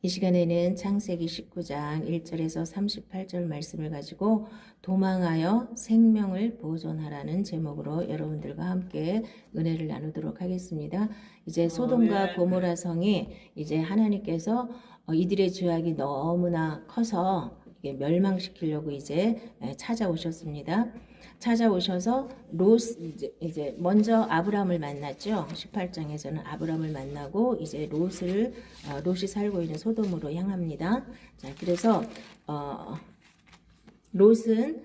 이 시간에는 창세기 19장 1절에서 38절 말씀을 가지고 도망하여 생명을 보존하라는 제목으로 여러분들과 함께 은혜를 나누도록 하겠습니다. 이제 소돔과 고모라 성이 이제 하나님께서 이들의 죄악이 너무나 커서 멸망시키려고 이제 찾아오셨습니다. 찾아오셔서 이제 먼저 아브람을 만났죠. 18장에서는 아브람을 만나고 이제 롯이 살고 있는 소돔으로 향합니다. 자, 그래서 롯은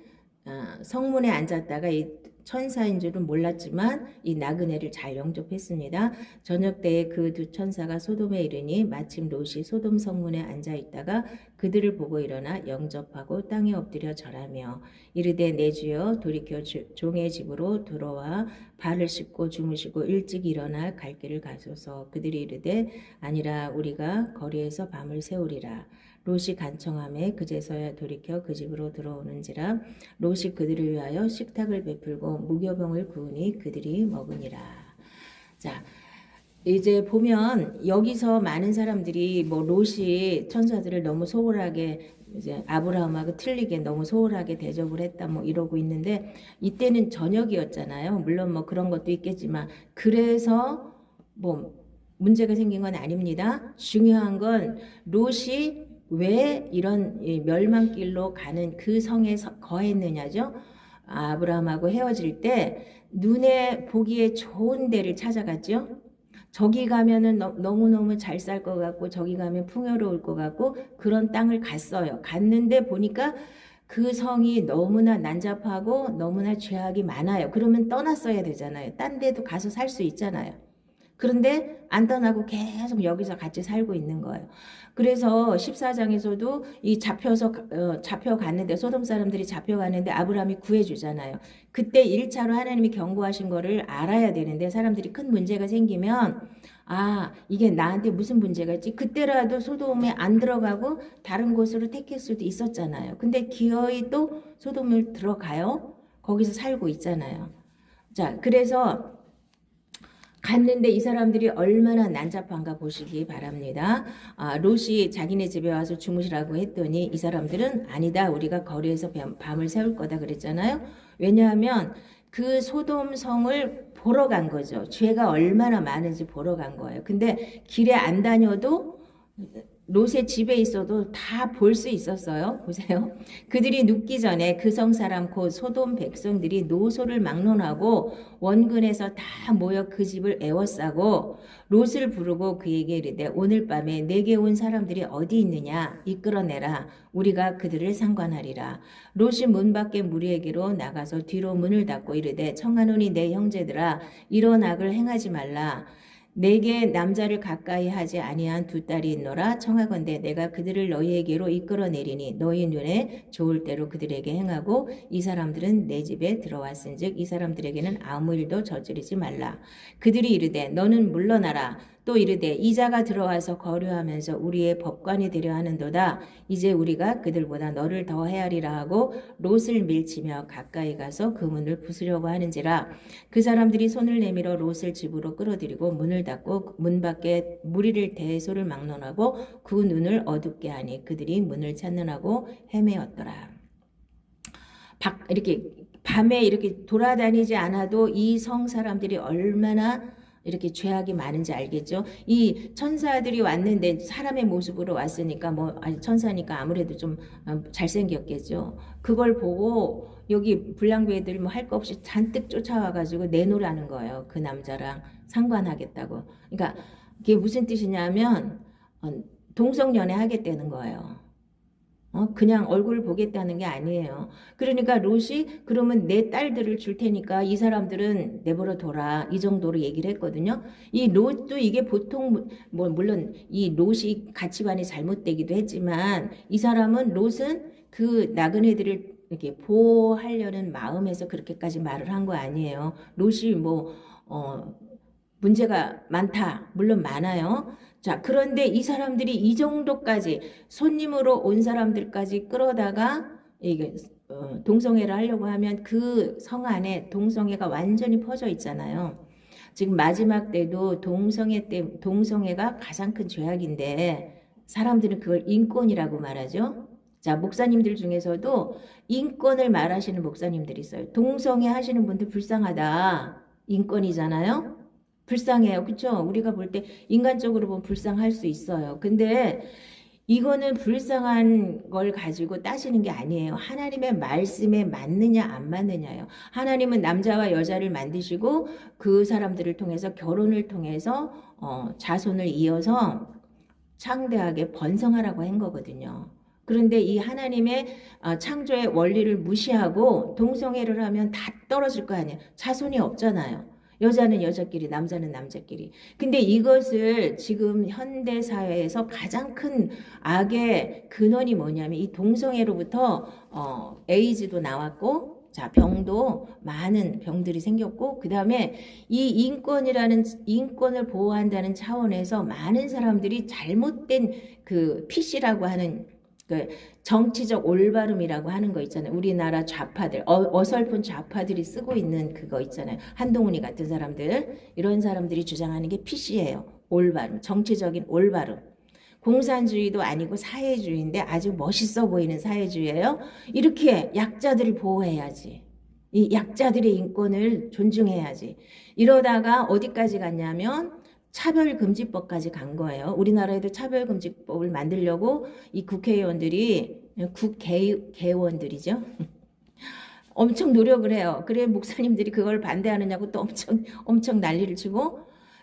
성문에 앉았다가 이 천사인 줄은 몰랐지만 이 나그네를 잘 영접했습니다. 저녁 때에 그 두 천사가 소돔에 이르니 마침 롯이 소돔 성문에 앉아 있다가 그들을 보고 일어나 영접하고 땅에 엎드려 절하며 이르되 내 주여 돌이켜 종의 집으로 들어와 발을 씻고 주무시고 일찍 일어나 갈 길을 가소서. 그들이 이르되 아니라 우리가 거리에서 밤을 새우리라. 롯이 간청하매 그제서야 돌이켜 그 집으로 들어오는지라. 롯이 그들을 위하여 식탁을 베풀고 무교병을 구우니 그들이 먹으니라. 자, 이제 보면 여기서 많은 사람들이 롯이 천사들을 너무 소홀하게 이제 아브라함하고 틀리게 너무 소홀하게 대접을 했다 이러고 있는데 이때는 저녁이었잖아요. 물론 그런 것도 있겠지만 그래서 문제가 생긴 건 아닙니다. 중요한 건 롯이 왜 이런 멸망길로 가는 그 성에 거했느냐죠. 아브라함하고 헤어질 때 눈에 보기에 좋은 데를 찾아갔죠. 저기 가면은 너무너무 잘 살 것 같고 저기 가면 풍요로울 것 같고 그런 땅을 갔어요. 갔는데 보니까 그 성이 너무나 난잡하고 너무나 죄악이 많아요. 그러면 떠났어야 되잖아요. 딴 데도 가서 살 수 있잖아요. 그런데 안 떠나고 계속 여기서 같이 살고 있는 거예요. 그래서 14장에서도 이 잡혀갔는데 소돔 사람들이 잡혀갔는데 아브라함이 구해주잖아요. 그때 1차로 하나님이 경고하신 거를 알아야 되는데 사람들이 큰 문제가 생기면 이게 나한테 무슨 문제가 있지? 그때라도 소돔에 안 들어가고 다른 곳으로 택할 수도 있었잖아요. 근데 기어이 또 소돔을 들어가요. 거기서 살고 있잖아요. 자, 그래서 갔는데 이 사람들이 얼마나 난잡한가 보시기 바랍니다. 롯이 자기네 집에 와서 주무시라고 했더니 이 사람들은 아니다. 우리가 거리에서 밤을 새울 거다 그랬잖아요. 왜냐하면 그 소돔 성을 보러 간 거죠. 죄가 얼마나 많은지 보러 간 거예요. 근데 길에 안 다녀도 롯의 집에 있어도 다 볼 수 있었어요. 보세요. 그들이 눕기 전에 그 성 사람 곧 소돔 백성들이 노소를 막론하고 원근에서 다 모여 그 집을 에워싸고 롯을 부르고 그에게 이르되 오늘 밤에 내게 온 사람들이 어디 있느냐 이끌어내라. 우리가 그들을 상관하리라. 롯이 문 밖에 무리에게로 나가서 뒤로 문을 닫고 이르되 청하노니 내 형제들아 이런 악을 행하지 말라. 내게 남자를 가까이 하지 아니한 두 딸이 있노라. 청하건대 내가 그들을 너희에게로 이끌어내리니 너희 눈에 좋을 대로 그들에게 행하고 이 사람들은 내 집에 들어왔은즉 이 사람들에게는 아무 일도 저지르지 말라. 그들이 이르되 너는 물러나라. 또 이르되 이자가 들어와서 거류하면서 우리의 법관이 되려 하는도다. 이제 우리가 그들보다 너를 더 헤아리라 하고 롯을 밀치며 가까이 가서 그 문을 부수려고 하는지라. 그 사람들이 손을 내밀어 롯을 집으로 끌어들이고 문을 닫고 문 밖에 무리를 대소를 막론하고 그 눈을 어둡게 하니 그들이 문을 찾는하고 헤매었더라. 이렇게 밤에 이렇게 돌아다니지 않아도 이 성 사람들이 얼마나 이렇게 죄악이 많은지 알겠죠? 이 천사들이 왔는데 사람의 모습으로 왔으니까 천사니까 아무래도 좀 잘생겼겠죠. 그걸 보고 여기 불량배들이 할 거 없이 잔뜩 쫓아와가지고 내놓으라는 거예요. 그 남자랑 상관하겠다고. 그러니까 이게 무슨 뜻이냐면 동성연애 하겠다는 거예요. 그냥 얼굴을 보겠다는 게 아니에요. 그러니까 롯이 그러면 내 딸들을 줄 테니까 이 사람들은 내버려 둬라. 이 정도로 얘기를 했거든요. 이 롯도 이게 보통 물론 이 롯이 가치관이 잘못되기도 했지만 이 사람은 롯은 그 나그네들을 이렇게 보호하려는 마음에서 그렇게까지 말을 한 거 아니에요. 롯이 문제가 많다. 물론 많아요. 자, 그런데 이 사람들이 이 정도까지 손님으로 온 사람들까지 끌어다가 이게 동성애를 하려고 하면 그 성 안에 동성애가 완전히 퍼져 있잖아요. 지금 마지막 때도 동성애가 가장 큰 죄악인데 사람들은 그걸 인권이라고 말하죠. 자, 목사님들 중에서도 인권을 말하시는 목사님들이 있어요. 동성애 하시는 분들 불쌍하다. 인권이잖아요. 불쌍해요. 그쵸? 우리가 볼 때 인간적으로 보면 불쌍할 수 있어요. 근데 이거는 불쌍한 걸 가지고 따지는 게 아니에요. 하나님의 말씀에 맞느냐 안 맞느냐예요. 하나님은 남자와 여자를 만드시고 그 사람들을 통해서 결혼을 통해서 자손을 이어서 창대하게 번성하라고 한 거거든요. 그런데 이 하나님의 창조의 원리를 무시하고 동성애를 하면 다 떨어질 거 아니에요. 자손이 없잖아요. 여자는 여자끼리, 남자는 남자끼리. 근데 이것을 지금 현대 사회에서 가장 큰 악의 근원이 뭐냐면 이 동성애로부터 에이즈도 나왔고, 자, 병도 많은 병들이 생겼고, 그 다음에 이 인권을 보호한다는 차원에서 많은 사람들이 잘못된 그 PC라고 하는 그 정치적 올바름이라고 하는 거 있잖아요. 우리나라 좌파들, 어설픈 좌파들이 쓰고 있는 그거 있잖아요. 한동훈이 같은 사람들, 이런 사람들이 주장하는 게 PC예요. 올바름, 정치적인 올바름. 공산주의도 아니고 사회주의인데 아주 멋있어 보이는 사회주의예요. 이렇게 약자들을 보호해야지. 이 약자들의 인권을 존중해야지. 이러다가 어디까지 갔냐면 차별금지법까지 간 거예요. 우리나라에도 차별금지법을 만들려고 이 국회의원들이, 국회의원들이죠. 엄청 노력을 해요. 그래 목사님들이 그걸 반대하느냐고 또 엄청 난리를 치고.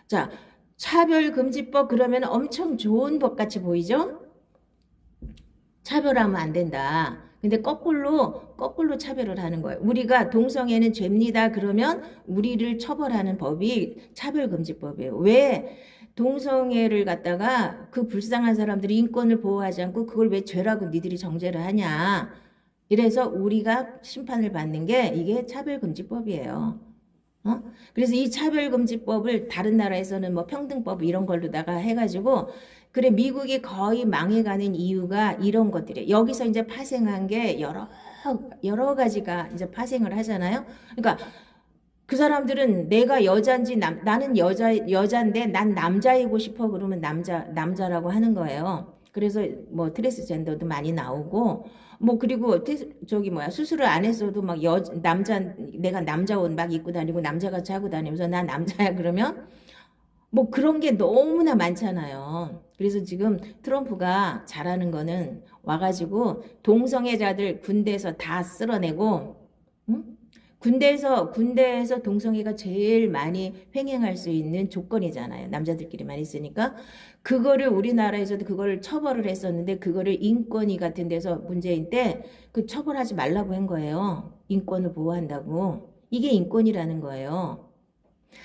자, 차별금지법 그러면 엄청 좋은 법 같이 보이죠? 차별하면 안 된다. 근데 거꾸로 차별을 하는 거예요. 우리가 동성애는 죄입니다. 그러면 우리를 처벌하는 법이 차별금지법이에요. 왜 동성애를 갖다가 그 불쌍한 사람들이 인권을 보호하지 않고 그걸 왜 죄라고 니들이 정죄를 하냐. 이래서 우리가 심판을 받는 게 이게 차별금지법이에요. 그래서 이 차별금지법을 다른 나라에서는 뭐 평등법 이런 걸로다가 해가지고 그래 미국이 거의 망해가는 이유가 이런 것들이에요. 여기서 이제 파생한 게 여러 가지가 이제 파생을 하잖아요. 그러니까 그 사람들은 내가 여잔지 나는 여잔데 난 남자이고 싶어 그러면 남자라고 하는 거예요. 그래서 뭐 트랜스젠더도 많이 나오고 뭐 그리고 저기 뭐야 수술을 안 했어도 막 내가 남자 옷 막 입고 다니고 남자같이 하고 다니면서 나 남자야 그러면 뭐 그런 게 너무나 많잖아요. 그래서 지금 트럼프가 잘하는 거는 와가지고 동성애자들 군대에서 다 쓸어내고, 응? 군대에서 동성애가 제일 많이 횡행할 수 있는 조건이잖아요. 남자들끼리만 있으니까. 그거를 우리나라에서도 그걸 처벌을 했었는데 그거를 인권위 같은 데서 문재인 때 그 처벌하지 말라고 한 거예요. 인권을 보호한다고. 이게 인권이라는 거예요.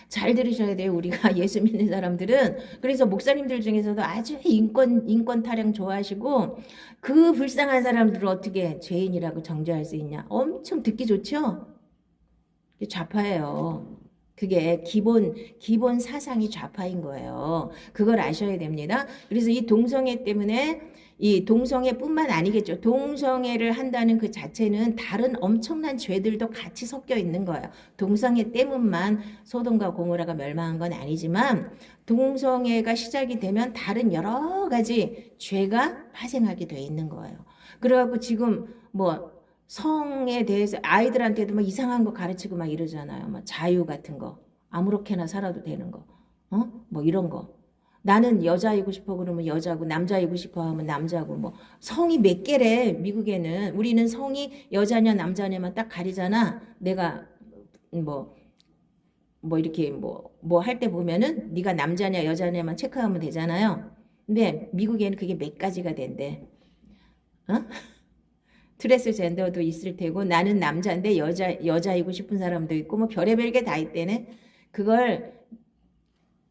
잘 들으셔야 돼요. 우리가 예수 믿는 사람들은. 그래서 목사님들 중에서도 아주 인권 타령 좋아하시고 그 불쌍한 사람들을 어떻게 죄인이라고 정죄할 수 있냐. 엄청 듣기 좋죠? 좌파예요. 그게 기본 사상이 좌파인 거예요. 그걸 아셔야 됩니다. 그래서 이 동성애 때문에 이 동성애뿐만 아니겠죠. 동성애를 한다는 그 자체는 다른 엄청난 죄들도 같이 섞여 있는 거예요. 동성애 때문만 소돔과 고모라가 멸망한 건 아니지만 동성애가 시작이 되면 다른 여러 가지 죄가 발생하게 돼 있는 거예요. 그래갖고 지금 뭐 성에 대해서 아이들한테도 막 이상한 거 가르치고 막 이러잖아요. 막 자유 같은 거. 아무렇게나 살아도 되는 거. 뭐 이런 거. 나는 여자이고 싶어 그러면 여자고 남자이고 싶어 하면 남자고 뭐 성이 몇 개래 미국에는. 우리는 성이 여자냐 남자냐만 딱 가리잖아. 내가 뭐 이렇게 뭐 할 때 보면은 네가 남자냐 여자냐만 체크하면 되잖아요. 근데 미국에는 그게 몇 가지가 된대. 트랜스젠더도 있을 테고 나는 남자인데 여자이고 싶은 사람도 있고 뭐 별의별 게 다 있대네. 그걸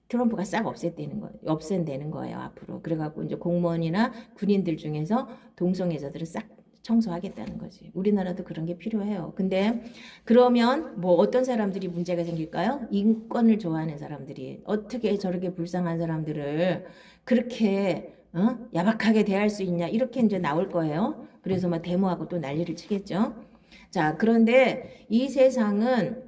트럼프가 싹 없앤다는 거예요, 앞으로. 그래갖고 이제 공무원이나 군인들 중에서 동성애자들을 싹 청소하겠다는 거지. 우리나라도 그런 게 필요해요. 근데 그러면 뭐 어떤 사람들이 문제가 생길까요? 인권을 좋아하는 사람들이 어떻게 저렇게 불쌍한 사람들을 그렇게 야박하게 대할 수 있냐 이렇게 이제 나올 거예요. 그래서 막 데모하고 또 난리를 치겠죠. 자, 그런데 이 세상은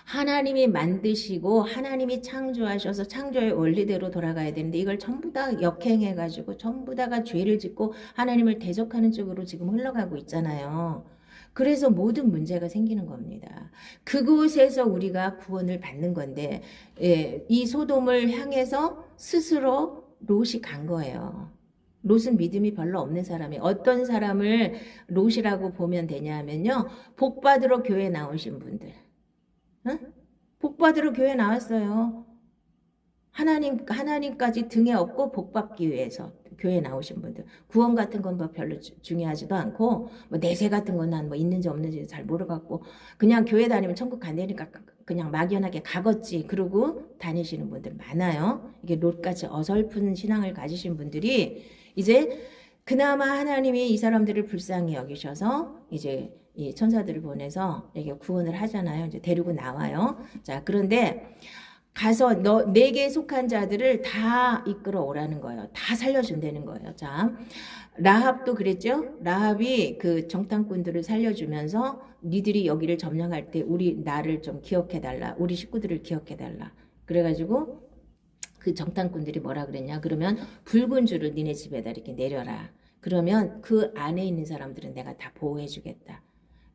하나님이 만드시고 하나님이 창조하셔서 창조의 원리대로 돌아가야 되는데 이걸 전부 다 역행해가지고 전부 다가 죄를 짓고 하나님을 대적하는 쪽으로 지금 흘러가고 있잖아요. 그래서 모든 문제가 생기는 겁니다. 그곳에서 우리가 구원을 받는 건데 이 소돔을 향해서 스스로 롯이 간 거예요. 롯은 믿음이 별로 없는 사람이 어떤 사람을 롯이라고 보면 되냐면요. 복 받으러 교회 나오신 분들. 응? 복 받으러 교회 나왔어요. 하나님까지 등에 업고 복 받기 위해서 교회 나오신 분들. 구원 같은 건 뭐 별로 중요하지도 않고, 뭐 내세 같은 건 난 뭐 있는지 없는지 잘 모르겠고, 그냥 교회 다니면 천국 간다니까 그냥 막연하게 가겠지. 그러고 다니시는 분들 많아요. 이게 롯같이 어설픈 신앙을 가지신 분들이 이제 그나마 하나님이 이 사람들을 불쌍히 여기셔서 이제 이 천사들을 보내서 이게 구원을 하잖아요. 이제 데리고 나와요. 자, 그런데 가서 내게 속한 자들을 다 이끌어 오라는 거예요. 다 살려준다는 거예요. 자, 라합도 그랬죠. 라합이 그 정탐꾼들을 살려주면서 니들이 여기를 점령할 때 나를 좀 기억해달라. 우리 식구들을 기억해달라. 그래가지고 그 정탐꾼들이 뭐라 그랬냐. 그러면 붉은 줄을 니네 집에다 이렇게 내려라. 그러면 그 안에 있는 사람들은 내가 다 보호해주겠다.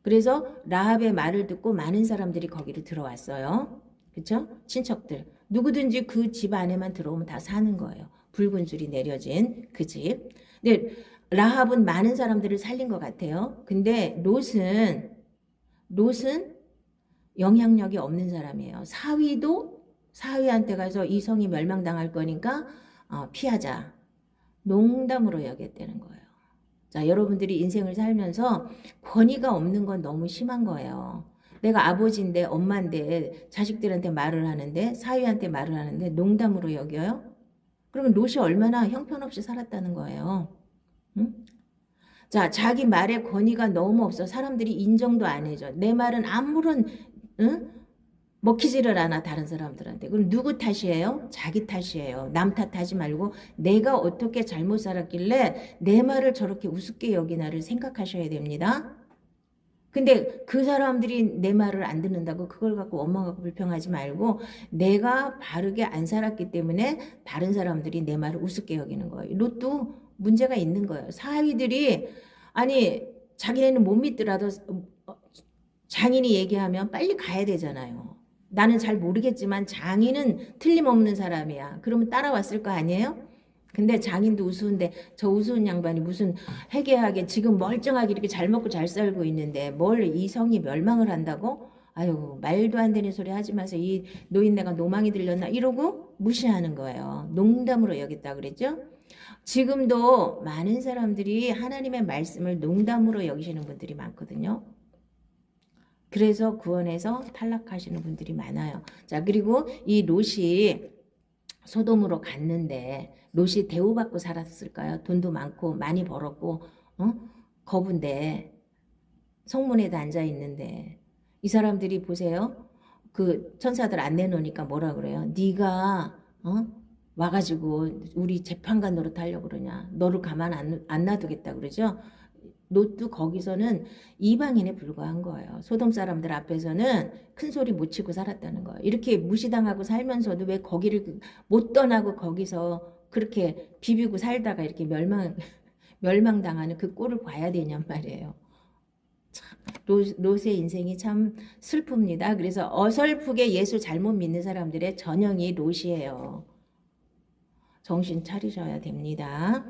그래서 라합의 말을 듣고 많은 사람들이 거기를 들어왔어요. 그렇죠? 친척들. 누구든지 그 집 안에만 들어오면 다 사는 거예요. 붉은 줄이 내려진 그 집. 근데 라합은 많은 사람들을 살린 것 같아요. 근데 롯은 영향력이 없는 사람이에요. 사위한테 가서 이 성이 멸망당할 거니까 피하자. 농담으로 여겼다는 거예요. 자, 여러분들이 인생을 살면서 권위가 없는 건 너무 심한 거예요. 내가 아버지인데 엄마인데 자식들한테 말을 하는데 사위한테 말을 하는데 농담으로 여겨요? 그러면 롯이 얼마나 형편없이 살았다는 거예요. 응? 자, 자기 말에 권위가 너무 없어. 사람들이 인정도 안 해줘. 내 말은 아무런 먹히지를 않아 다른 사람들한테. 그럼 누구 탓이에요? 자기 탓이에요. 남 탓하지 말고 내가 어떻게 잘못 살았길래 내 말을 저렇게 우습게 여기나를 생각하셔야 됩니다. 근데 그 사람들이 내 말을 안 듣는다고 그걸 갖고 원망하고 불평하지 말고 내가 바르게 안 살았기 때문에 다른 사람들이 내 말을 우습게 여기는 거예요. 롯도 문제가 있는 거예요. 사위들이 아니 자기네는 못 믿더라도 장인이 얘기하면 빨리 가야 되잖아요. 나는 잘 모르겠지만 장인은 틀림없는 사람이야. 그러면 따라왔을 거 아니에요? 근데 장인도 우스운데 저 우스운 양반이 무슨 해괴하게 지금 멀쩡하게 이렇게 잘 먹고 잘 살고 있는데 뭘 이 성이 멸망을 한다고? 아유 말도 안 되는 소리 하지 마세요. 이 노인네가 노망이 들렸나? 이러고 무시하는 거예요. 농담으로 여겼다 그랬죠? 지금도 많은 사람들이 하나님의 말씀을 농담으로 여기시는 분들이 많거든요. 그래서 구원에서 탈락하시는 분들이 많아요. 자, 그리고 이 롯이 소돔으로 갔는데 롯이 대우받고 살았을까요? 돈도 많고 많이 벌었고 거부인데 성문에도 앉아 있는데 이 사람들이 보세요. 그 천사들 안 내놓으니까 뭐라 그래요? 네가 와가지고 우리 재판관 노릇하려고 그러냐? 너를 가만 안 놔두겠다 그러죠? 롯도 거기서는 이방인에 불과한 거예요. 소돔 사람들 앞에서는 큰 소리 못 치고 살았다는 거예요. 이렇게 무시당하고 살면서도 왜 거기를 못 떠나고 거기서 그렇게 비비고 살다가 이렇게 멸망당하는 그 꼴을 봐야 되냔 말이에요. 참, 롯의 인생이 참 슬픕니다. 그래서 어설프게 예수 잘못 믿는 사람들의 전형이 롯이에요. 정신 차리셔야 됩니다.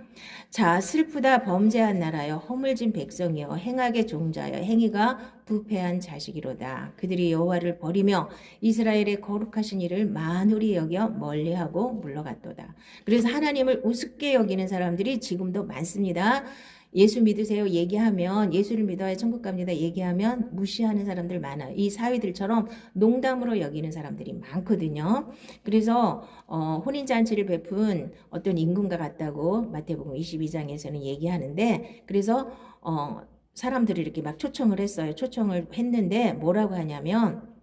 자, 슬프다 범죄한 나라여 허물진 백성이여 행악의 종자여 행위가 부패한 자식이로다. 그들이 여호와를 버리며 이스라엘의 거룩하신 이를 만홀히 여겨 멀리하고 물러갔도다. 그래서 하나님을 우습게 여기는 사람들이 지금도 많습니다. 예수 믿으세요 얘기하면 예수를 믿어야 천국 갑니다 얘기하면 무시하는 사람들 많아요. 이 사위들처럼 농담으로 여기는 사람들이 많거든요. 그래서 혼인잔치를 베푼 어떤 임금과 같다고 마태복음 22장에서는 얘기하는데 그래서 사람들이 이렇게 막 초청을 했어요. 초청을 했는데 뭐라고 하냐면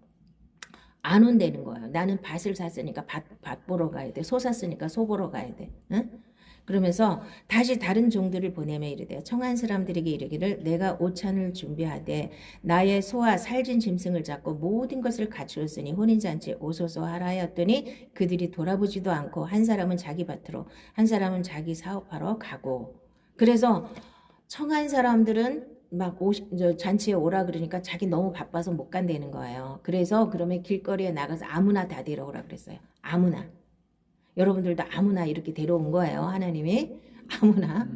안 온다는 거예요. 나는 밭을 샀으니까 밭 보러 가야 돼. 소 샀으니까 소 보러 가야 돼. 응? 그러면서 다시 다른 종들을 보내며 이르되 청한 사람들에게 이르기를 내가 오찬을 준비하되 나의 소와 살진 짐승을 잡고 모든 것을 갖추었으니 혼인잔치에 오소서 하라 하였더니 그들이 돌아보지도 않고 한 사람은 자기 밭으로 한 사람은 자기 사업하러 가고. 그래서 청한 사람들은 막 잔치에 오라 그러니까 자기 너무 바빠서 못 간다는 거예요. 그래서 그러면 길거리에 나가서 아무나 다 데려오라 그랬어요. 아무나. 여러분들도 아무나 이렇게 데려온 거예요. 하나님이 아무나.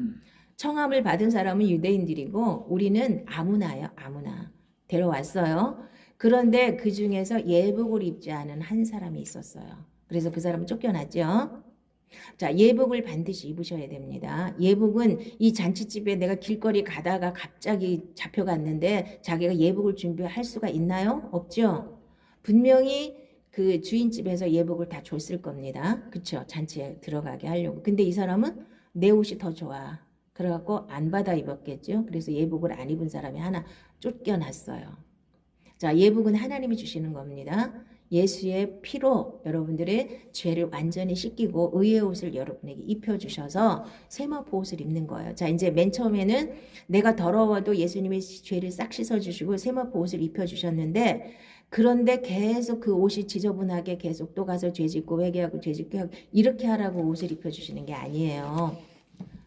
청함을 받은 사람은 유대인들이고 우리는 아무나예요. 아무나. 데려왔어요. 그런데 그 중에서 예복을 입지 않은 한 사람이 있었어요. 그래서 그 사람은 쫓겨났죠. 자, 예복을 반드시 입으셔야 됩니다. 예복은 이 잔치집에 내가 길거리 가다가 갑자기 잡혀갔는데 자기가 예복을 준비할 수가 있나요? 없죠. 분명히 그 주인집에서 예복을 다 줬을 겁니다. 그쵸? 잔치에 들어가게 하려고. 근데 이 사람은 내 옷이 더 좋아. 그래갖고 안 받아 입었겠죠. 그래서 예복을 안 입은 사람이 하나 쫓겨났어요. 자, 예복은 하나님이 주시는 겁니다. 예수의 피로 여러분들의 죄를 완전히 씻기고 의의 옷을 여러분에게 입혀주셔서 세마포 옷을 입는 거예요. 자, 이제 맨 처음에는 내가 더러워도 예수님이 죄를 싹 씻어주시고 세마포 옷을 입혀주셨는데 그런데 계속 그 옷이 지저분하게 계속 또 가서 죄 짓고 회개하고 죄 짓고 하고 이렇게 하라고 옷을 입혀주시는 게 아니에요.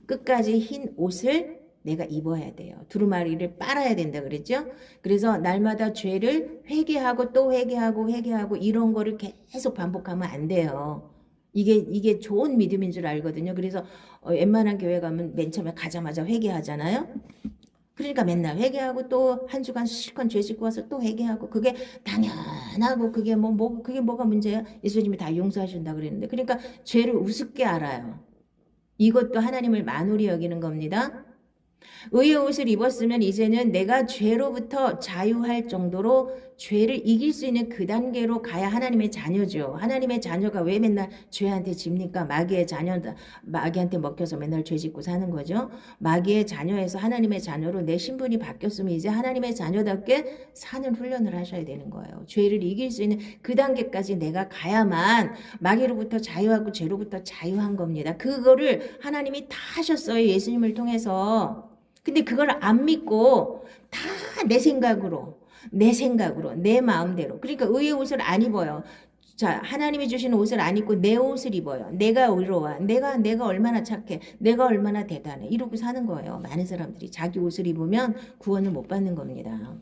끝까지 흰 옷을 내가 입어야 돼요. 두루마리를 빨아야 된다 그랬죠? 그래서 날마다 죄를 회개하고 또 회개하고 이런 거를 계속 반복하면 안 돼요. 이게 좋은 믿음인 줄 알거든요. 그래서 웬만한 교회 가면 맨 처음에 가자마자 회개하잖아요. 그러니까 맨날 회개하고 또 한 주간 실컷 죄 짓고 와서 또 회개하고 그게 당연하고 그게 그게 뭐가 문제야? 예수님이 다 용서하신다 그랬는데 그러니까 죄를 우습게 알아요. 이것도 하나님을 만홀히 여기는 겁니다. 의의 옷을 입었으면 이제는 내가 죄로부터 자유할 정도로 죄를 이길 수 있는 그 단계로 가야 하나님의 자녀죠. 하나님의 자녀가 왜 맨날 죄한테 집니까? 마귀의 자녀다. 마귀한테 먹혀서 맨날 죄 짓고 사는 거죠. 마귀의 자녀에서 하나님의 자녀로 내 신분이 바뀌었으면 이제 하나님의 자녀답게 사는 훈련을 하셔야 되는 거예요. 죄를 이길 수 있는 그 단계까지 내가 가야만 마귀로부터 자유하고 죄로부터 자유한 겁니다. 그거를 하나님이 다 하셨어요. 예수님을 통해서. 근데 그걸 안 믿고 다 내 생각으로, 내 마음대로. 그러니까 의의 옷을 안 입어요. 자, 하나님이 주시는 옷을 안 입고 내 옷을 입어요. 내가 의로워. 내가 얼마나 착해. 내가 얼마나 대단해. 이러고 사는 거예요. 많은 사람들이 자기 옷을 입으면 구원을 못 받는 겁니다.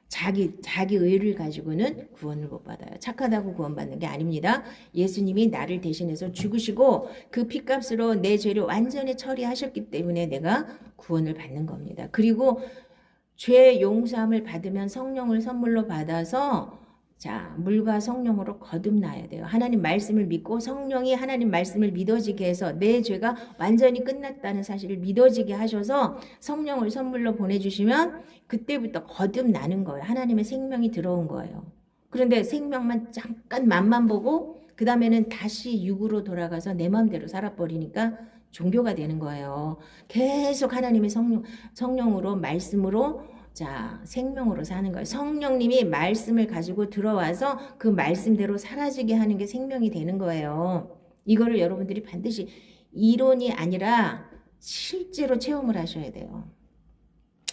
자기 의를 가지고는 구원을 못 받아요. 착하다고 구원받는 게 아닙니다. 예수님이 나를 대신해서 죽으시고 그 피값으로 내 죄를 완전히 처리하셨기 때문에 내가 구원을 받는 겁니다. 그리고 죄 용서함을 받으면 성령을 선물로 받아서 자, 물과 성령으로 거듭나야 돼요. 하나님 말씀을 믿고 성령이 하나님 말씀을 믿어지게 해서 내 죄가 완전히 끝났다는 사실을 믿어지게 하셔서 성령을 선물로 보내주시면 그때부터 거듭나는 거예요. 하나님의 생명이 들어온 거예요. 그런데 생명만 잠깐 맛만 보고 그 다음에는 다시 육으로 돌아가서 내 마음대로 살아버리니까 종교가 되는 거예요. 계속 하나님의 성령으로 말씀으로 자, 생명으로 사는 거예요. 성령님이 말씀을 가지고 들어와서 그 말씀대로 사라지게 하는 게 생명이 되는 거예요. 이거를 여러분들이 반드시 이론이 아니라 실제로 체험을 하셔야 돼요.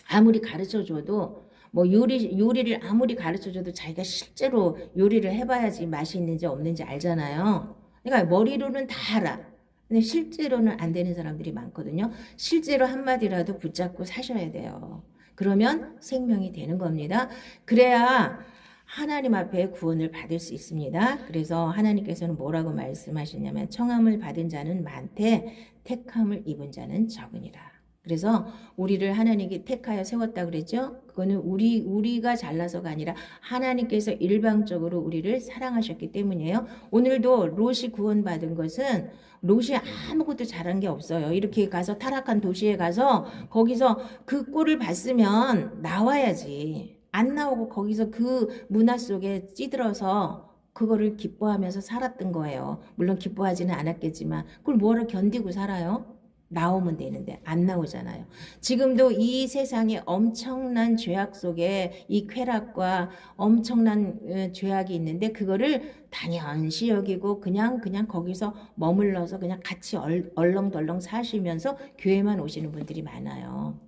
아무리 가르쳐줘도 뭐 요리를 아무리 가르쳐줘도 자기가 실제로 요리를 해봐야지 맛이 있는지 없는지 알잖아요. 그러니까 머리로는 다 알아. 근데 실제로는 안 되는 사람들이 많거든요. 실제로 한마디라도 붙잡고 사셔야 돼요. 그러면 생명이 되는 겁니다. 그래야 하나님 앞에 구원을 받을 수 있습니다. 그래서 하나님께서는 뭐라고 말씀하시냐면 청함을 받은 자는 많되 택함을 입은 자는 적으니라. 그래서 우리를 하나님께 택하여 세웠다 그랬죠. 그거는 우리가 잘나서가 아니라 하나님께서 일방적으로 우리를 사랑하셨기 때문이에요. 오늘도 롯이 구원받은 것은 롯이 아무것도 잘한 게 없어요. 이렇게 가서 타락한 도시에 가서 거기서 그 꼴을 봤으면 나와야지. 안 나오고 거기서 그 문화 속에 찌들어서 그거를 기뻐하면서 살았던 거예요. 물론 기뻐하지는 않았겠지만 그걸 뭐를 견디고 살아요? 나오면 되는데 안 나오잖아요. 지금도 이 세상에 엄청난 죄악 속에 이 쾌락과 엄청난 죄악이 있는데 그거를 당연시 여기고 그냥 거기서 머물러서 그냥 같이 얼렁덜렁 사시면서 교회만 오시는 분들이 많아요.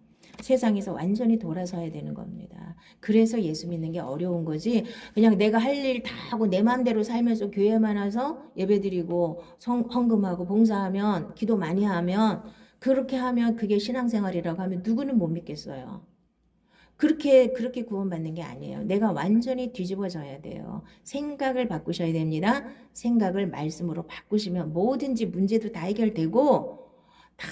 세상에서 완전히 돌아서야 되는 겁니다. 그래서 예수 믿는 게 어려운 거지. 그냥 내가 할 일 다 하고 내 마음대로 살면서 교회만 와서 예배드리고 헌금하고 봉사하면 기도 많이 하면 그렇게 하면 그게 신앙생활이라고 하면 누구는 못 믿겠어요. 그렇게 구원받는 게 아니에요. 내가 완전히 뒤집어져야 돼요. 생각을 바꾸셔야 됩니다. 생각을 말씀으로 바꾸시면 뭐든지 문제도 다 해결되고 다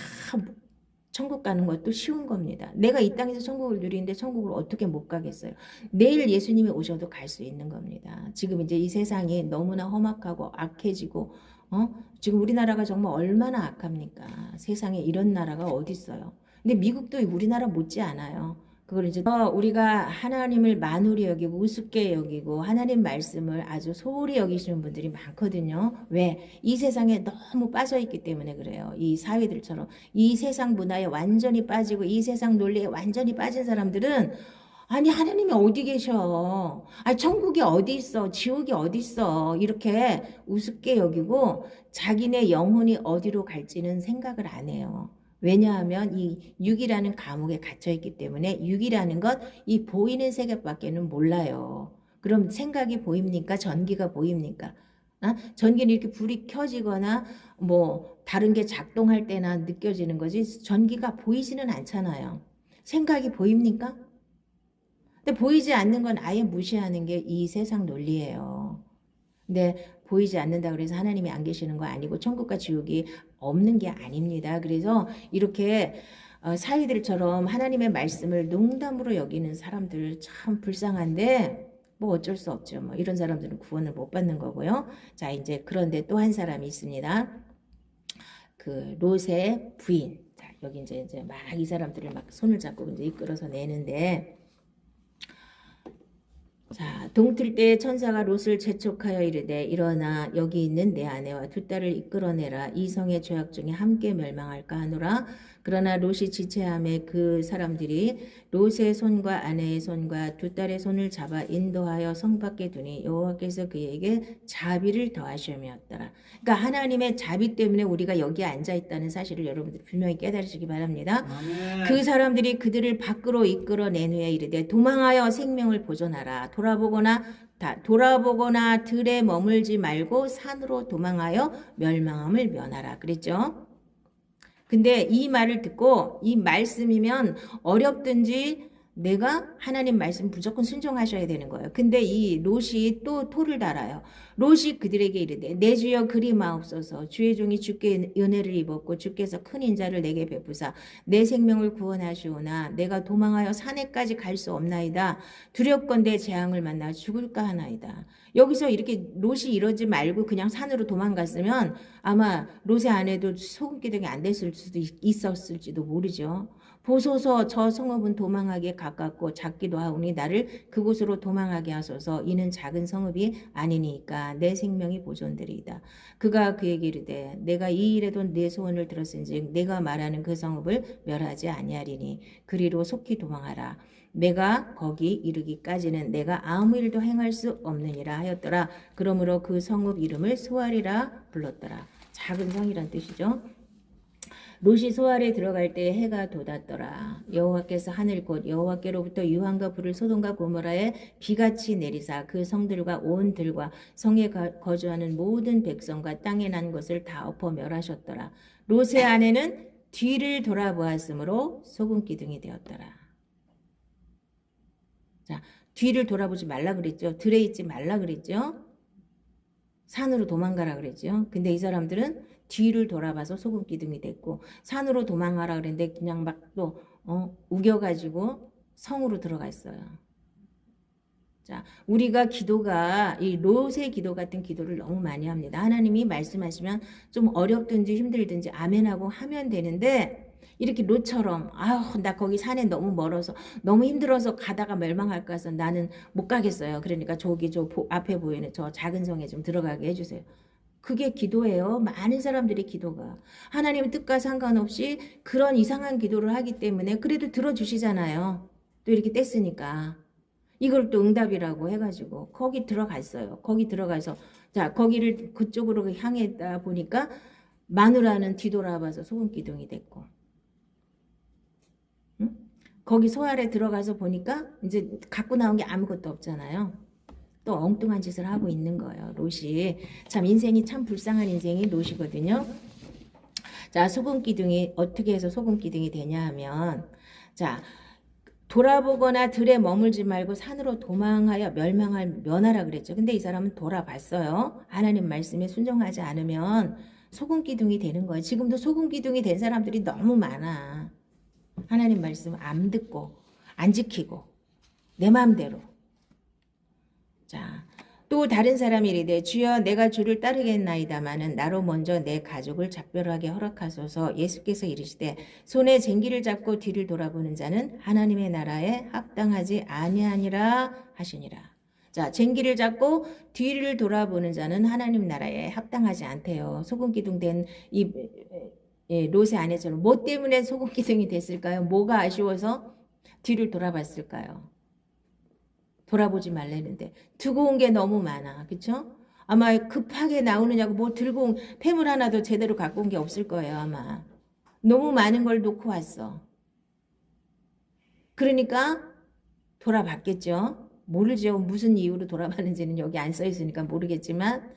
천국 가는 것도 쉬운 겁니다. 내가 이 땅에서 천국을 누리는데 천국을 어떻게 못 가겠어요. 내일 예수님이 오셔도 갈 수 있는 겁니다. 지금 이제 이 세상이 너무나 험악하고 악해지고 지금 우리나라가 정말 얼마나 악합니까? 세상에 이런 나라가 어디 있어요. 근데 미국도 우리나라 못지 않아요. 그걸 이제 우리가 하나님을 만홀히 여기고 우습게 여기고 하나님 말씀을 아주 소홀히 여기시는 분들이 많거든요. 왜? 이 세상에 너무 빠져 있기 때문에 그래요. 이 사회들처럼 이 세상 문화에 완전히 빠지고 이 세상 논리에 완전히 빠진 사람들은 아니 하나님이 어디 계셔? 아니 천국이 어디 있어? 지옥이 어디 있어? 이렇게 우습게 여기고 자기네 영혼이 어디로 갈지는 생각을 안 해요. 왜냐하면 이 육이라는 감옥에 갇혀있기 때문에 육이라는 것, 이 보이는 세계밖에는 몰라요. 그럼 생각이 보입니까? 전기가 보입니까? 전기는 이렇게 불이 켜지거나 뭐 다른 게 작동할 때나 느껴지는 거지 전기가 보이지는 않잖아요. 생각이 보입니까? 근데 보이지 않는 건 아예 무시하는 게 이 세상 논리예요. 근데 보이지 않는다 그래서 하나님이 안 계시는 거 아니고 천국과 지옥이 없는 게 아닙니다. 그래서 이렇게 사위들처럼 하나님의 말씀을 농담으로 여기는 사람들 참 불쌍한데 뭐 어쩔 수 없죠. 뭐 이런 사람들은 구원을 못 받는 거고요. 자 이제 그런데 또 한 사람이 있습니다. 그 롯의 부인. 자 여기 이제 막 이 사람들을 막 손을 잡고 이제 이끌어서 내는데. 자, 동틀 때 천사가 롯을 재촉하여 이르되 일어나 여기 있는 내 아내와 두 딸을 이끌어내라. 이 성의 죄악 중에 함께 멸망할까 하노라. 그러나 롯이 지체함에 그 사람들이 롯의 손과 아내의 손과 두 딸의 손을 잡아 인도하여 성 밖에 두니 여호와께서 그에게 자비를 더하심이었더라. 그러니까 하나님의 자비 때문에 우리가 여기 앉아 있다는 사실을 여러분들 분명히 깨달으시기 바랍니다. 아멘. 그 사람들이 그들을 밖으로 이끌어낸 후에 이르되 도망하여 생명을 보존하라. 돌아보거나 들에 머물지 말고 산으로 도망하여 멸망함을 면하라. 그랬죠? 근데 이 말을 듣고 이 말씀이면 어렵든지 내가 하나님 말씀 무조건 순종하셔야 되는 거예요. 근데 이 롯이 또 토를 달아요. 롯이 그들에게 이르되 내 주여 그리 마옵소서. 주의 종이 주께 은혜를 입었고 주께서 큰 인자를 내게 베푸사 내 생명을 구원하시오나 내가 도망하여 산에까지 갈 수 없나이다. 두렵건대 재앙을 만나 죽을까 하나이다. 여기서 이렇게 롯이 이러지 말고 그냥 산으로 도망갔으면 아마 롯의 아내도 소금기둥이 안 됐을 수도 있었을지도 모르죠. 보소서 저 성읍은 도망하기에 가깝고 작기도 하오니 나를 그곳으로 도망하게 하소서. 이는 작은 성읍이 아니니까 내 생명이 보존되리이다. 그가 그에게 이르되 내가 이 일에도 내 소원을 들었은즉 내가 말하는 그 성읍을 멸하지 아니하리니 그리로 속히 도망하라. 내가 거기 이르기까지는 내가 아무 일도 행할 수 없느니라 하였더라. 그러므로 그 성읍 이름을 소알이라 불렀더라. 작은 성이란 뜻이죠. 롯이 소알에 들어갈 때 해가 돋았더라. 여호와께서 하늘 곧 여호와께로부터 유황과 불을 소돔과 고모라에 비같이 내리사 그 성들과 온 들과 성에 거주하는 모든 백성과 땅에 난 것을 다 엎어 멸하셨더라. 롯의 아내는 뒤를 돌아보았으므로 소금 기둥이 되었더라. 자, 뒤를 돌아보지 말라 그랬죠. 들에 있지 말라 그랬죠. 산으로 도망가라 그랬죠. 근데 이 사람들은 뒤를 돌아봐서 소금 기둥이 됐고 산으로 도망가라 그랬는데 그냥 막 또 우겨가지고 성으로 들어가 있어요. 자, 우리가 기도가 이 롯의 기도 같은 기도를 너무 많이 합니다. 하나님이 말씀하시면 좀 어렵든지 힘들든지 아멘하고 하면 되는데 이렇게 롯처럼 아유 나 거기 산에 너무 멀어서 너무 힘들어서 가다가 멸망할까 해서 나는 못 가겠어요. 그러니까 저기 앞에 보이는 저 작은 성에 좀 들어가게 해주세요. 그게 기도예요. 많은 사람들의 기도가. 하나님 뜻과 상관없이 그런 이상한 기도를 하기 때문에 그래도 들어주시잖아요. 또 이렇게 뗐으니까. 이걸 또 응답이라고 해가지고 거기 들어갔어요. 거기 들어가서 자 거기를 그쪽으로 향했다 보니까 마누라는 뒤돌아봐서 소금기둥이 됐고, 응? 거기 소알에 들어가서 보니까 이제 갖고 나온 게 아무것도 없잖아요. 또 엉뚱한 짓을 하고 있는 거예요. 롯이 참 인생이 참 불쌍한 인생이 롯이거든요. 자 소금기둥이 어떻게 해서 소금기둥이 되냐 하면 자 돌아보거나 들에 머물지 말고 산으로 도망하여 멸망할 면하라 그랬죠. 근데 이 사람은 돌아봤어요. 하나님 말씀에 순종하지 않으면 소금기둥이 되는 거예요. 지금도 소금기둥이 된 사람들이 너무 많아. 하나님 말씀 안 듣고 안 지키고 내 마음대로. 자, 또 다른 사람이 이르되 주여 내가 주를 따르겠나이다마는 나로 먼저 내 가족을 작별하게 허락하소서. 예수께서 이르시되 손에 쟁기를 잡고 뒤를 돌아보는 자는 하나님의 나라에 합당하지 아니하니라 하시니라. 자, 쟁기를 잡고 뒤를 돌아보는 자는 하나님 나라에 합당하지 않대요. 소금기둥 된 이 롯의 아내처럼 뭐 때문에 소금기둥이 됐을까요? 뭐가 아쉬워서 뒤를 돌아봤을까요? 돌아보지 말라는데 두고 온 게 너무 많아. 그쵸? 아마 급하게 나오느냐고 뭐 들고 온 폐물 하나도 제대로 갖고 온 게 없을 거예요. 아마 너무 많은 걸 놓고 왔어. 그러니까 돌아봤겠죠. 모르죠. 무슨 이유로 돌아봤는지는 여기 안 써 있으니까 모르겠지만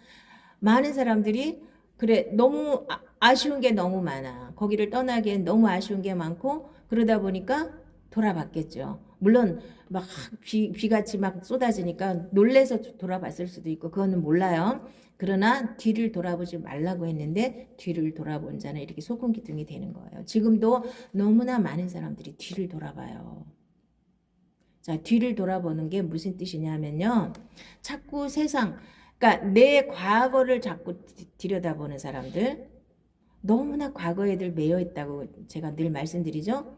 많은 사람들이 그래 너무 아쉬운 게 너무 많아. 거기를 떠나기엔 너무 아쉬운 게 많고 그러다 보니까 돌아봤겠죠. 물론 막 비같이 막 쏟아지니까 놀래서 돌아봤을 수도 있고 그거는 몰라요. 그러나 뒤를 돌아보지 말라고 했는데 뒤를 돌아본 자는 이렇게 소금기둥이 되는 거예요. 지금도 너무나 많은 사람들이 뒤를 돌아봐요. 자, 뒤를 돌아보는 게 무슨 뜻이냐면요. 자꾸 세상, 그러니까 내 과거를 자꾸 들여다보는 사람들, 너무나 과거에 늘 매여 있다고 제가 늘 말씀드리죠.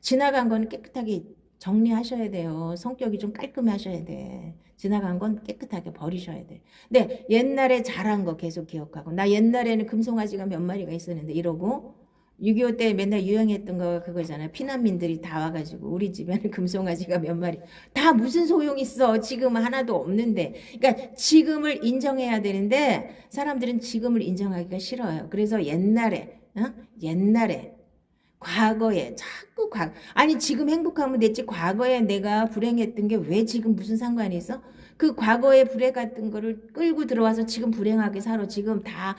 지나간 건 깨끗하게 정리하셔야 돼요. 성격이 좀 깔끔하셔야 돼. 지나간 건 깨끗하게 버리셔야 돼. 근데 옛날에 잘한 거 계속 기억하고 나 옛날에는 금송아지가 몇 마리가 있었는데 이러고 6.25 때 맨날 유행했던 거 그거잖아요. 피난민들이 다 와가지고 우리 집에는 금송아지가 몇 마리 다 무슨 소용 있어. 지금 하나도 없는데. 그러니까 지금을 인정해야 되는데 사람들은 지금을 인정하기가 싫어요. 그래서 옛날에 옛날에 과거에 자꾸 아니 지금 행복하면 됐지 과거에 내가 불행했던 게 왜 지금 무슨 상관이 있어? 그 과거에 불행 같은 거를 끌고 들어와서 지금 불행하게 살아. 지금 다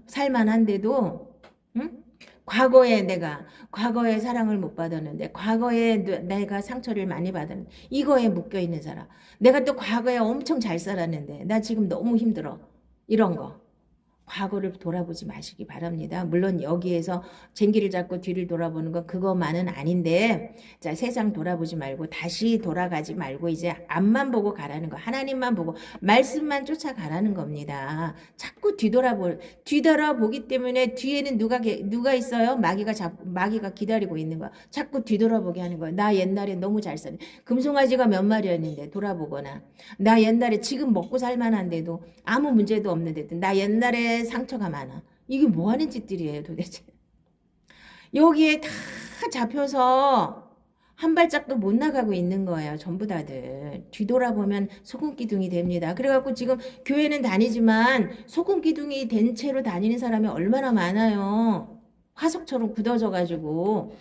살만한데도 응? 과거에 내가 과거에 사랑을 못 받았는데 과거에 내가 상처를 많이 받았는데 이거에 묶여 있는 사람. 내가 또 과거에 엄청 잘 살았는데 나 지금 너무 힘들어. 이런 거. 과거를 돌아보지 마시기 바랍니다. 물론 여기에서 쟁기를 잡고 뒤를 돌아보는 건 그것만은 아닌데 자 세상 돌아보지 말고 다시 돌아가지 말고 이제 앞만 보고 가라는 거. 하나님만 보고 말씀만 쫓아가라는 겁니다. 자꾸 뒤돌아보기 때문에 뒤에는 누가 있어요? 마귀가 기다리고 있는 거야. 자꾸 뒤돌아보게 하는 거야. 나 옛날에 너무 잘 살았는데 금송아지가 몇 마리였는데 돌아보거나 나 옛날에 지금 먹고 살만한데도 아무 문제도 없는데도 나 옛날에 상처가 많아. 이게 뭐 하는 짓들이에요 도대체. 여기에 다 잡혀서 한 발짝도 못 나가고 있는 거예요. 전부 다들. 뒤돌아보면 소금기둥이 됩니다. 그래갖고 지금 교회는 다니지만 소금기둥이 된 채로 다니는 사람이 얼마나 많아요. 화석처럼 굳어져가지고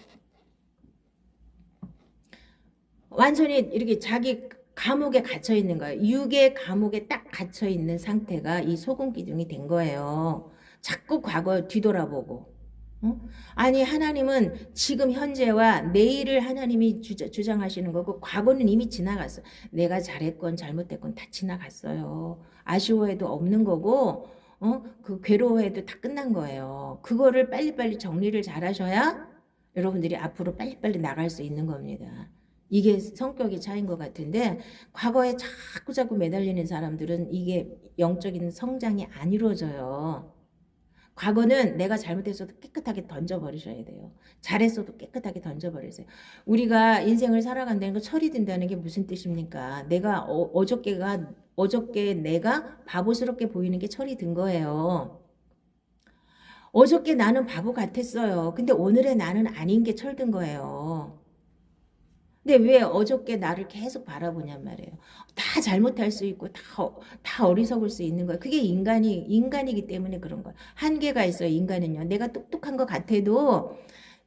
완전히 이렇게 자기 감옥에 갇혀 있는 거예요. 육의 감옥에 딱 갇혀 있는 상태가 이 소금기둥이 된 거예요. 자꾸 과거 뒤돌아보고. 아니 하나님은 지금 현재와 내일을 하나님이 주장하시는 거고 과거는 이미 지나갔어. 내가 잘했건 잘못됐건 다 지나갔어요. 아쉬워해도 없는 거고 그 괴로워해도 다 끝난 거예요. 그거를 빨리빨리 정리를 잘 하셔야 여러분들이 앞으로 빨리빨리 나갈 수 있는 겁니다. 이게 성격의 차이인 것 같은데 과거에 자꾸 매달리는 사람들은 이게 영적인 성장이 안 이루어져요. 과거는 내가 잘못했어도 깨끗하게 던져버리셔야 돼요. 잘했어도 깨끗하게 던져버리세요. 우리가 인생을 살아간다는 거 철이 든다는 게 무슨 뜻입니까? 내가 어저께가 어저께 내가 바보스럽게 보이는 게 철이 든 거예요. 어저께 나는 바보 같았어요. 근데 오늘의 나는 아닌 게 철든 거예요. 근데 왜 어저께 나를 계속 바라보냔 말이에요. 다 잘못할 수 있고 다 어리석을 수 있는 거예요. 그게 인간이기 때문에 그런 거예요. 한계가 있어요. 인간은요. 내가 똑똑한 것 같아도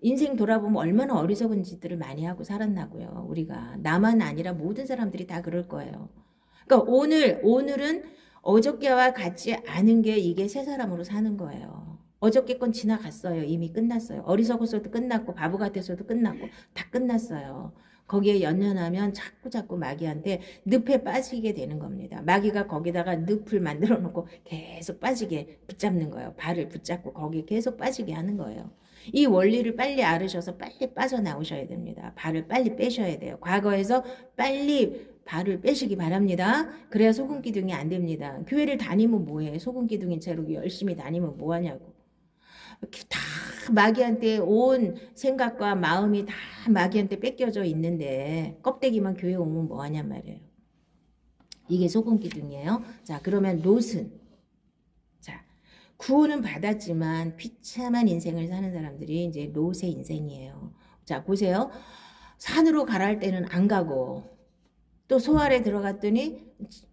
인생 돌아보면 얼마나 어리석은 짓들을 많이 하고 살았나고요. 우리가 나만 아니라 모든 사람들이 다 그럴 거예요. 그러니까 오늘은 어저께와 같지 않은 게 이게 새 사람으로 사는 거예요. 어저께 건 지나갔어요. 이미 끝났어요. 어리석어서도 끝났고 바보 같아서도 끝났고 다 끝났어요. 거기에 연연하면 자꾸 마귀한테 늪에 빠지게 되는 겁니다. 마귀가 거기다가 늪을 만들어 놓고 계속 빠지게 붙잡는 거예요. 발을 붙잡고 거기에 계속 빠지게 하는 거예요. 이 원리를 빨리 알으셔서 빨리 빠져나오셔야 됩니다. 발을 빨리 빼셔야 돼요. 과거에서 빨리 발을 빼시기 바랍니다. 그래야 소금 기둥이 안 됩니다. 교회를 다니면 뭐해? 소금 기둥인 채로 열심히 다니면 뭐하냐고. 이렇게 다 마귀한테 온 생각과 마음이 다 마귀한테 뺏겨져 있는데 껍데기만 교회 오면 뭐하냔 말이에요. 이게 소금 기둥이에요. 자, 그러면 롯은 자, 구원은 받았지만 비참한 인생을 사는 사람들이 이제 롯의 인생이에요. 자, 보세요. 산으로 가라 할 때는 안 가고 또 소알에 들어갔더니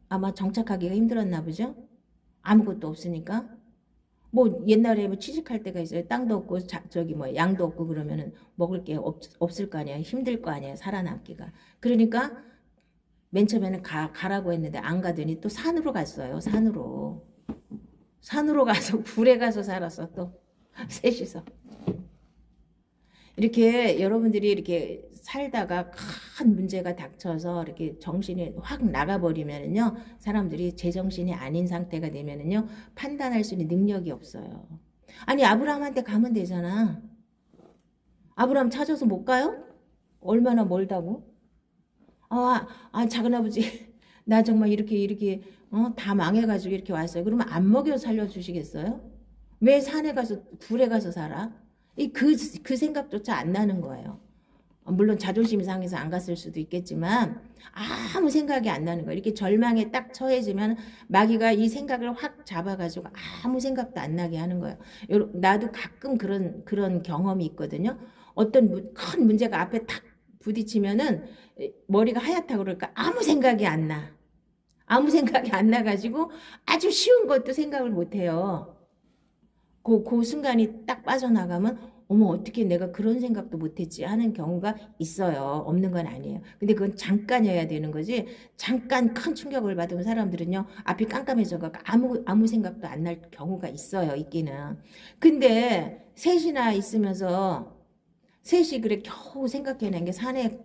아마 정착하기가 힘들었나 보죠. 아무것도 없으니까. 뭐 옛날에 뭐 취직할 때가 있어요. 땅도 없고 저기 뭐 양도 없고 그러면은 먹을 게 없을 거 아니에요. 힘들 거 아니에요. 살아남기가. 그러니까 맨 처음에는 가라고 했는데 안 가더니 또 산으로 갔어요. 산으로 가서 굴에 가서 살았어. 또 셋이서. 이렇게 여러분들이 이렇게 살다가 큰 문제가 닥쳐서 이렇게 정신이 확 나가버리면은요, 사람들이 제정신이 아닌 상태가 되면은요, 판단할 수 있는 능력이 없어요. 아니, 아브라함한테 가면 되잖아. 아브라함 찾아서 못 가요? 얼마나 멀다고? 작은아버지, 나 정말 이렇게, 다 망해가지고 이렇게 왔어요. 그러면 안 먹여 살려주시겠어요? 왜 산에 가서, 굴에 가서 살아? 그 생각조차 안 나는 거예요. 물론 자존심이 상해서 안 갔을 수도 있겠지만 아무 생각이 안 나는 거예요. 이렇게 절망에 딱 처해지면 마귀가 이 생각을 확 잡아가지고 아무 생각도 안 나게 하는 거예요. 나도 가끔 그런 경험이 있거든요. 어떤 큰 문제가 앞에 탁 부딪히면은 머리가 하얗다고 그럴까 아무 생각이 안 나. 아무 생각이 안 나가지고 아주 쉬운 것도 생각을 못 해요. 그 순간이 딱 빠져나가면 어머 어떻게 내가 그런 생각도 못했지 하는 경우가 있어요. 없는 건 아니에요. 근데 그건 잠깐이어야 되는 거지. 잠깐 큰 충격을 받으면 사람들은요. 앞이 깜깜해져가 아무 생각도 안 날 경우가 있어요. 있기는. 근데 셋이나 있으면서 셋이 그래 겨우 생각해낸 게 산에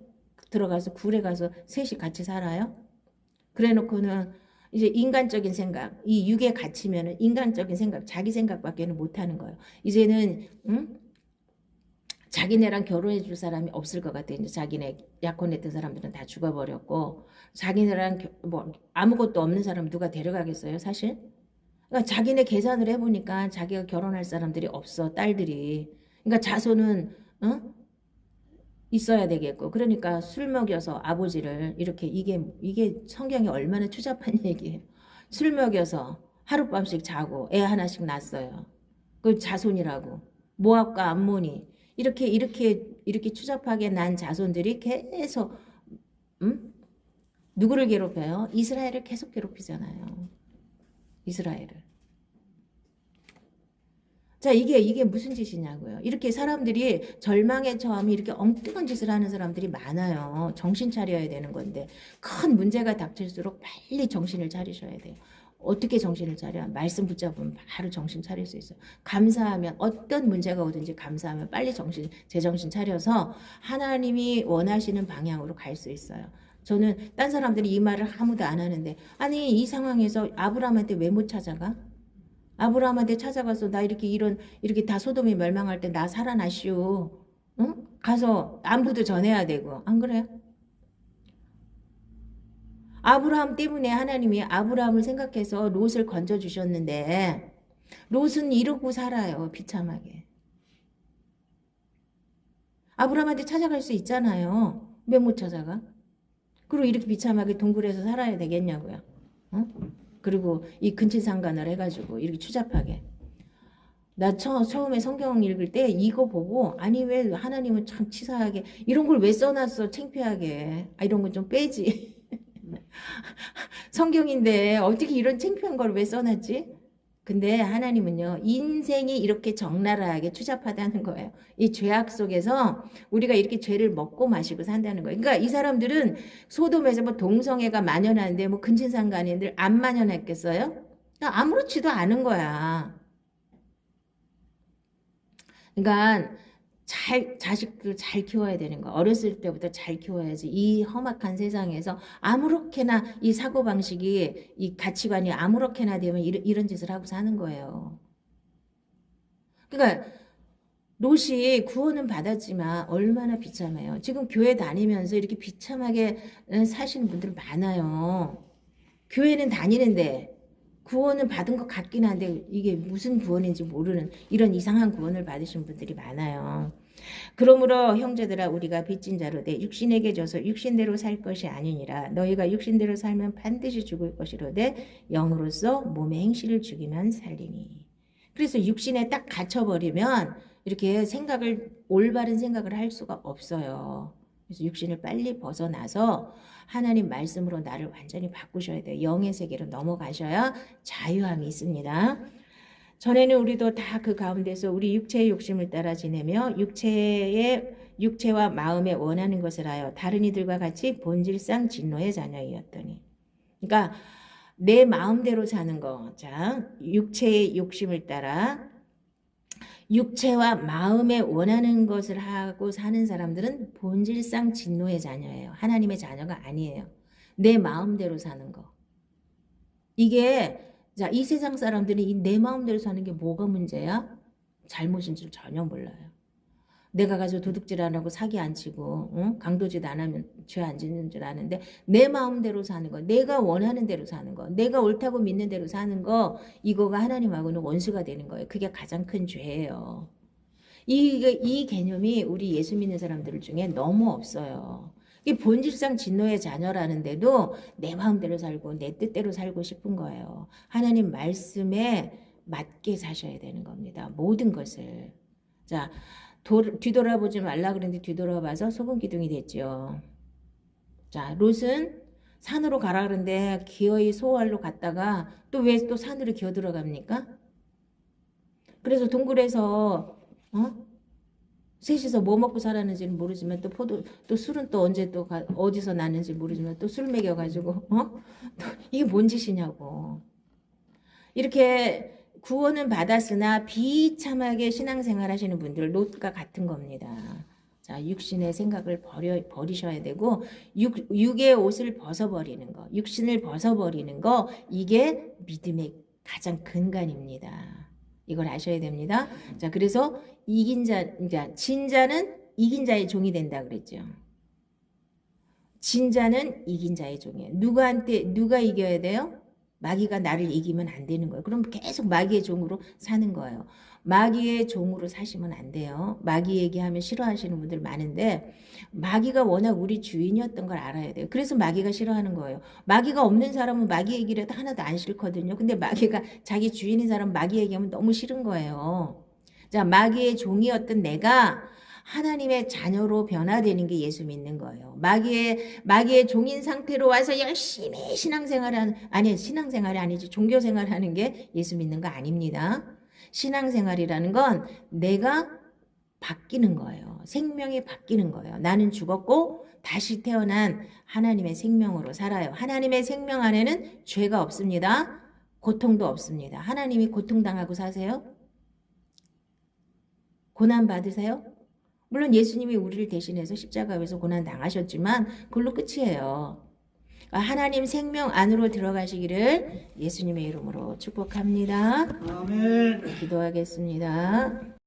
들어가서 굴에 가서 셋이 같이 살아요. 그래 놓고는 이제 인간적인 생각, 이 육에 갇히면은 인간적인 생각, 자기 생각밖에는 못 하는 거예요. 이제는 자기네랑 결혼해 줄 사람이 없을 것 같아. 이제 자기네 약혼했던 사람들은 다 죽어버렸고 자기네랑 뭐 아무것도 없는 사람 누가 데려가겠어요, 사실? 그러니까 자기네 계산을 해보니까 자기가 결혼할 사람들이 없어, 딸들이. 그러니까 자손은 있어야 되겠고 그러니까 술 먹여서 아버지를 이렇게 이게 성경이 얼마나 추잡한 얘기예요. 술 먹여서 하룻밤씩 자고 애 하나씩 낳았어요. 그 자손이라고 모압과 암몬이 이렇게 추잡하게 난 자손들이 계속 누구를 괴롭혀요? 이스라엘을 계속 괴롭히잖아요. 이스라엘을. 자, 이게 무슨 짓이냐고요. 이렇게 사람들이 절망에 처하면 이렇게 엉뚱한 짓을 하는 사람들이 많아요. 정신 차려야 되는 건데 큰 문제가 닥칠수록 빨리 정신을 차리셔야 돼요. 어떻게 정신을 차려? 말씀 붙잡으면 바로 정신 차릴 수 있어요. 감사하면 어떤 문제가 오든지 감사하면 빨리 제정신 차려서 하나님이 원하시는 방향으로 갈 수 있어요. 저는 딴 사람들이 이 말을 아무도 안 하는데 아니 이 상황에서 아브라함한테 왜 못 찾아가? 아브라함한테 찾아가서 나 이렇게 다 소돔이 멸망할 때 나 살아나시오. 응? 가서 안부도 전해야 되고 안 그래요? 아브라함 때문에 하나님이 아브라함을 생각해서 롯을 건져 주셨는데 롯은 이러고 살아요. 비참하게. 아브라함한테 찾아갈 수 있잖아요. 왜 못 찾아가? 그리고 이렇게 비참하게 동굴에서 살아야 되겠냐고요. 어? 그리고 이 근친상간을 해가지고 이렇게 추잡하게. 나 처음에 성경 읽을 때 이거 보고 아니 왜 하나님은 참 치사하게 이런 걸 왜 써놨어 창피하게. 아, 이런 건 좀 빼지. 성경인데 어떻게 이런 창피한 걸 왜 써놨지? 근데 하나님은요, 인생이 이렇게 적나라하게 추잡하다는 거예요. 이 죄악 속에서 우리가 이렇게 죄를 먹고 마시고 산다는 거예요. 그러니까 이 사람들은 소돔에서 뭐 동성애가 만연하는데 뭐 근친상간인들 안 만연했겠어요? 그러니까 아무렇지도 않은 거야. 그러니까 자식들 잘 키워야 되는 거. 어렸을 때부터 잘 키워야지. 이 험악한 세상에서 아무렇게나 이 사고방식이, 이 가치관이 아무렇게나 되면 이런 짓을 하고 사는 거예요. 그러니까 롯이 구원은 받았지만 얼마나 비참해요. 지금 교회 다니면서 이렇게 비참하게 사시는 분들 많아요. 교회는 다니는데 구원을 받은 것 같긴 한데 이게 무슨 구원인지 모르는 이런 이상한 구원을 받으신 분들이 많아요. 그러므로 형제들아 우리가 빚진 자로 돼 육신에게 져서 육신대로 살 것이 아니니라. 너희가 육신대로 살면 반드시 죽을 것이로되 영으로서 몸의 행실을 죽이면 살리니. 그래서 육신에 딱 갇혀버리면 이렇게 올바른 생각을 할 수가 없어요. 그래서 육신을 빨리 벗어나서 하나님 말씀으로 나를 완전히 바꾸셔야 돼요. 영의 세계로 넘어가셔야 자유함이 있습니다. 전에는 우리도 다 그 가운데서 우리 육체의 욕심을 따라 지내며 육체와 마음에 원하는 것을 하여 다른 이들과 같이 본질상 진노의 자녀이었더니. 그러니까 내 마음대로 사는 거. 자, 육체의 욕심을 따라 육체와 마음에 원하는 것을 하고 사는 사람들은 본질상 진노의 자녀예요. 하나님의 자녀가 아니에요. 내 마음대로 사는 거. 이게 자, 이 세상 사람들이 이 내 마음대로 사는 게 뭐가 문제야? 잘못인 줄 전혀 몰라요. 내가 가서 도둑질 안 하고 사기 안 치고 강도짓 안 하면 죄 안 짓는 줄 아는데 내 마음대로 사는 거, 내가 원하는 대로 사는 거, 내가 옳다고 믿는 대로 사는 거, 이거가 하나님하고는 원수가 되는 거예요. 그게 가장 큰 죄예요. 이 개념이 우리 예수 믿는 사람들 중에 너무 없어요. 이 본질상 진노의 자녀라는데도 내 마음대로 살고 내 뜻대로 살고 싶은 거예요. 하나님 말씀에 맞게 사셔야 되는 겁니다. 모든 것을. 자, 뒤돌아보지 말라 그랬는데 뒤돌아봐서 소금 기둥이 됐죠. 자, 롯은 산으로 가라 그랬는데 기어이 소알로 갔다가 또 왜 또 산으로 기어 들어갑니까? 그래서 동굴에서 셋이서 뭐 먹고 살았는지는 모르지만 또 술은 또 언제 또 어디서 났는지 모르지만 또 술 먹여가지고 또 이게 뭔 짓이냐고. 이렇게 구원은 받았으나 비참하게 신앙생활 하시는 분들 롯과 같은 겁니다. 자, 육신의 생각을 버리셔야 되고 육의 옷을 벗어버리는 거, 육신을 벗어버리는 거, 이게 믿음의 가장 근간입니다. 이걸 아셔야 됩니다. 자, 그래서 진자는 이긴 자의 종이 된다 그랬죠. 진자는 이긴 자의 종이에요. 누가 이겨야 돼요? 마귀가 나를 이기면 안 되는 거예요. 그럼 계속 마귀의 종으로 사는 거예요. 마귀의 종으로 사시면 안 돼요. 마귀 얘기하면 싫어하시는 분들 많은데 마귀가 워낙 우리 주인이었던 걸 알아야 돼요. 그래서 마귀가 싫어하는 거예요. 마귀가 없는 사람은 마귀 얘기를 해도 하나도 안 싫거든요. 근데 마귀가 자기 주인인 사람 마귀 얘기하면 너무 싫은 거예요. 자, 마귀의 종이었던 내가 하나님의 자녀로 변화되는 게 예수 믿는 거예요. 마귀의 종인 상태로 와서 열심히 신앙생활이 아니지 종교생활하는 게 예수 믿는 거 아닙니다. 신앙생활이라는 건 내가 바뀌는 거예요. 생명이 바뀌는 거예요. 나는 죽었고 다시 태어난 하나님의 생명으로 살아요. 하나님의 생명 안에는 죄가 없습니다. 고통도 없습니다. 하나님이 고통당하고 사세요? 고난 받으세요? 물론 예수님이 우리를 대신해서 십자가에서 고난 당하셨지만 그걸로 끝이에요. 하나님 생명 안으로 들어가시기를 예수님의 이름으로 축복합니다. 아멘. 기도하겠습니다.